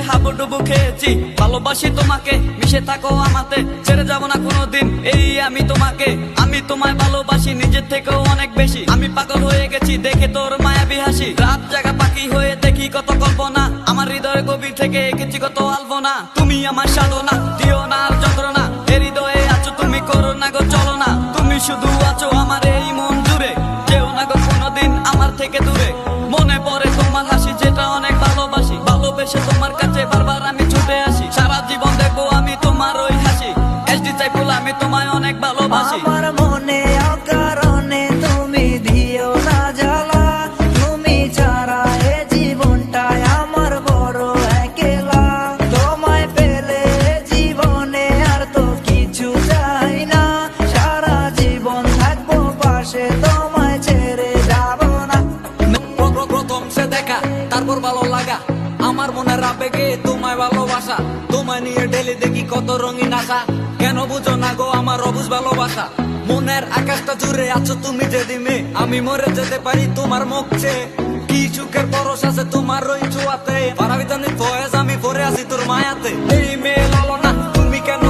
হাবুডুবু খেয়েছি, ভালোবাসি তোমাকে, মিশে থাকো আমাতে, ছেড়ে যাব না কোনোদিন এই আমি তোমাকে। আমি তোমায় ভালোবাসি নিজের থেকেও অনেক বেশি, আমি পাগল হয়ে গেছি দেখে তোর মায়াবী হাসি। রাত জাগা পাখি হয়ে দেখি কত কল্পনা, আমার হৃদয়ের গভীর থেকে এঁকেছি কত আলপনা। তুমি আমার সাধনা, দিও না আর যন্ত্রণা, এ হৃদয়ে আছো তুমি, করো না গো চলো না। তুমি শুধু আছো আমার এই মন জুড়ে, যেও না গো কোনোদিন আমার থেকে দূরে। মনে পড়ে তোমার হাসি যেটা অনেক ভালোবাসি, ভালোবেসে তোমার কাছে বারবার আমি ছুটে আসি। সারা জীবন দেখবো আমি তোমার ওই হাসি, এসডি চাইপুল আমি তোমায় অনেক ভালোবাসি। আমার মনে অকারণে তুমি দিও না জ্বালা, তুমি ছাড়া এ জীবনটাই আমার বড় একলা। তোমায় পেলে জীবনে আর তো কিছু চাই না, সারা জীবন থাকবো পাশে, তোমায় ছেড়ে যাব না। প্রথম সে দেখা তারপর ভালো লাগা, আমার মনের আবেগে তোমায় ভালোবাসা। তোমায় নিয়ে ডেলি দেখি কত রঙিন আশা, কেন বুঝো না গো আমার অবুঝ ভালোবাসা। মনের আকাশটা জুড়ে আছো তুমি যেদিনে, আমি মরে যেতে পারি তোমার মুখ চেয়ে। কি সুখের পরশ আছে তোমার ওই ছোঁয়াতে, পারাবিতানি ফয়েজ আমি পরে আছি তোর মায়াতে। এই মেয়ে লালনা তুমি কেন